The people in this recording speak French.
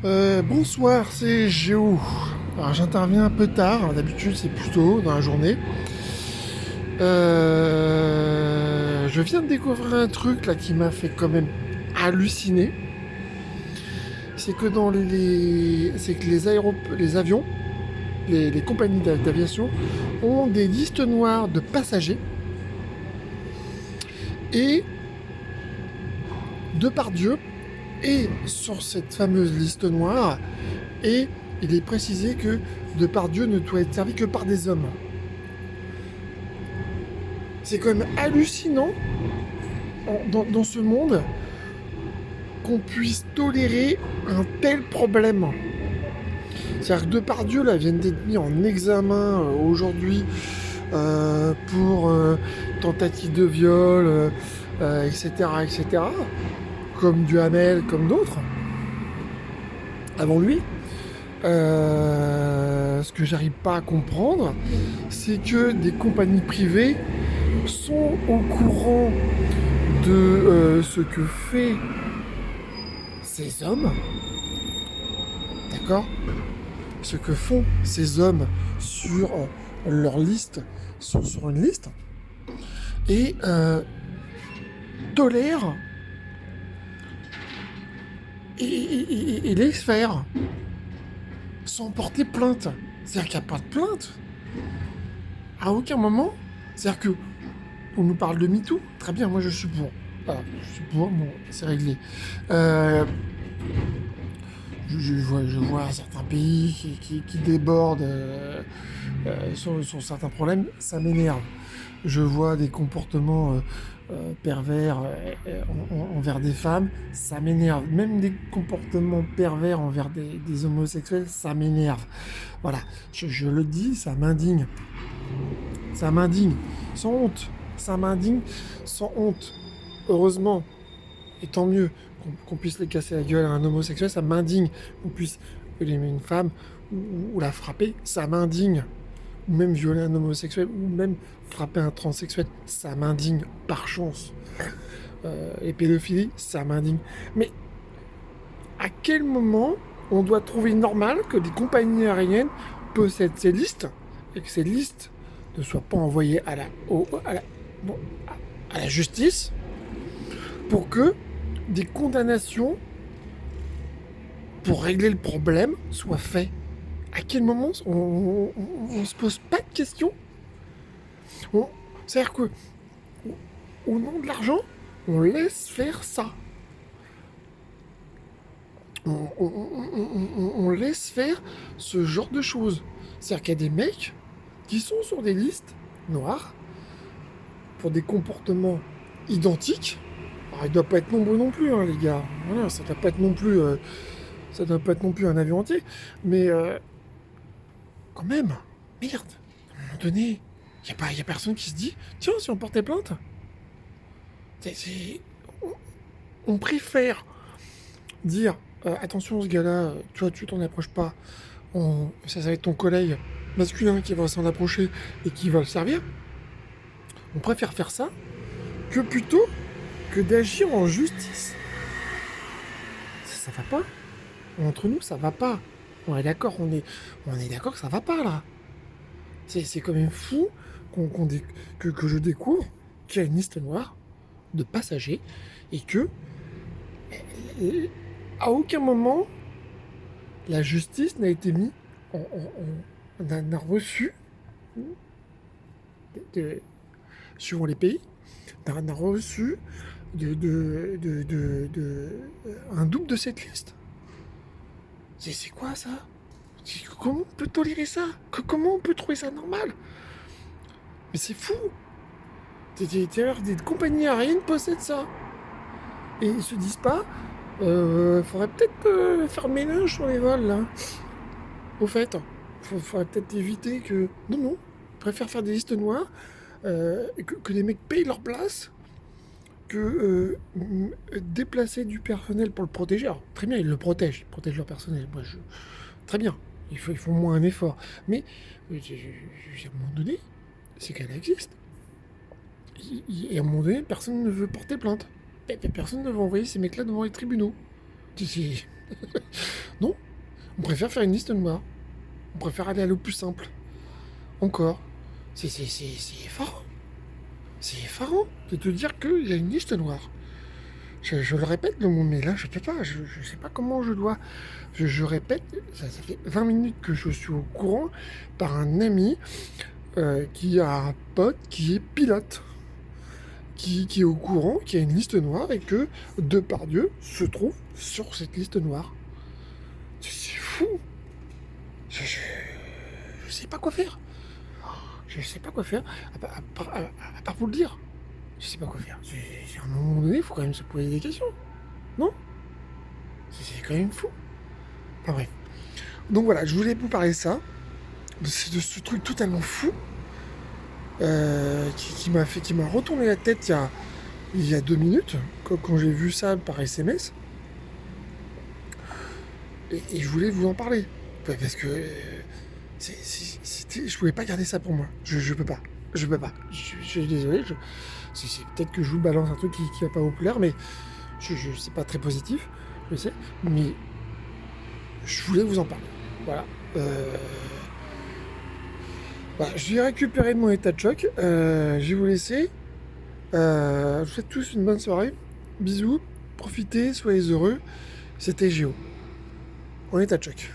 Bonsoir, c'est Géo. Alors j'interviens un peu tard, d'habitude c'est plus tôt dans la journée. Je viens de découvrir un truc là qui m'a fait quand même halluciner. C'est que c'est que les avions, les compagnies d'aviation ont des listes noires de passagers et Depardieu est sur cette fameuse liste noire et il est précisé que Depardieu ne doit être servi que par des hommes. C'est quand même hallucinant dans ce monde qu'on puisse tolérer un tel problème. C'est-à-dire que Depardieu là, vient d'être mis en examen aujourd'hui pour tentative de viol, etc., etc., comme Duhamel, comme d'autres, avant lui. Ce que j'arrive pas à comprendre, c'est que des compagnies privées sont au courant de ce que fait ces hommes, d'accord? Ce que font ces hommes sur leur liste, sur une liste, et tolèrent et laissent faire sans porter plainte. C'est-à-dire qu'il n'y a pas de plainte. À aucun moment. C'est-à-dire que on nous parle de MeToo. Très bien, moi je suis pour. Voilà, je suis pour, bon, c'est réglé. Euh, je vois certains pays qui débordent sur certains problèmes, ça m'énerve. Je vois des comportements pervers envers des femmes, ça m'énerve. Même des comportements pervers envers des homosexuels, ça m'énerve. Voilà, je le dis, ça m'indigne. Ça m'indigne, sans honte. Ça m'indigne, sans honte. Heureusement, et tant mieux qu'on puisse les casser la gueule à un homosexuel, ça m'indigne. Qu'on puisse aimer une femme ou la frapper, ça m'indigne. Ou même violer un homosexuel, ou même frapper un transsexuel, ça m'indigne par chance. Les pédophiles, ça m'indigne. Mais à quel moment on doit trouver normal que des compagnies aériennes possèdent ces listes et que ces listes ne soient pas envoyées bon, à la justice pour que des condamnations pour régler le problème soient faites? À quel moment on se pose pas de questions? C'est-à-dire que au nom de l'argent, on laisse faire ça. On laisse faire ce genre de choses. C'est-à-dire qu'il y a des mecs qui sont sur des listes noires pour des comportements identiques. Alors, il doit pas être nombreux non plus, hein, les gars. Voilà, ça doit pas être non plus, ça doit pas être non plus un avion entier. Mais quand même, merde. À un moment donné, y a personne qui se dit, tiens, si on portait plainte, on, on préfère dire, attention, ce gars-là, tu t'en approches pas. Ça va être ton collègue masculin qui va s'en approcher et qui va le servir. On préfère faire ça que plutôt que d'agir en justice. Ça va pas. Entre nous, ça va pas. On est d'accord, on est d'accord que ça va pas là. C'est quand même fou que je découvre qu'il y a une liste noire de passagers et que à aucun moment la justice n'a été mise n'a reçu, suivant les pays, n'a reçu un double de cette liste. C'est quoi ça? Comment on peut tolérer ça? Comment on peut trouver ça normal? Mais c'est fou! Des compagnies aériennes possèdent ça. Et ils se disent pas, faudrait peut-être faire le ménage sur les vols là. Au fait, faudrait peut-être éviter que. Non, non, ils préfèrent faire des listes noires, que les mecs payent leur place, que déplacer du personnel pour le protéger. Alors, très bien, ils protègent leur personnel. Très bien, ils font moins un effort. Mais, à un moment donné, c'est qu'elle existe. Et à un moment donné, personne ne veut porter plainte. Personne ne veut envoyer ces mecs-là devant les tribunaux. Non, On préfère faire une liste noire. On préfère aller à l'eau plus simple. Encore. C'est effarant. C'est effarant de te dire qu'il y a une liste noire. Je le répète, mais là, je peux pas. Je sais pas comment je dois. Je répète, ça fait 20 minutes que je suis au courant par un ami qui a un pote qui est pilote. Qui est au courant qu'il y a une liste noire et que Depardieu se trouve sur cette liste noire. C'est fou. Je sais pas quoi faire. Je sais pas quoi faire, à part vous le dire. Je sais pas quoi faire. À un moment donné, il faut quand même se poser des questions. Non? C'est quand même fou. Enfin bref. Donc voilà, je voulais vous parler de ça. De ce truc totalement fou. Qui m'a retourné la tête il y a 2 minutes. Quand j'ai vu ça par SMS. Et je voulais vous en parler. Parce que je pouvais pas garder ça pour moi. Je peux pas. Je peux pas. Je suis désolé. C'est peut-être que je vous balance un truc qui va pas vous plaire, mais c'est pas très positif, je sais. Mais je voulais vous en parler. Voilà. Voilà, je vais récupérer de mon état de choc. Je vais vous laisser. Je vous souhaite tous une bonne soirée. Bisous. Profitez, soyez heureux. C'était Géo. En état de choc.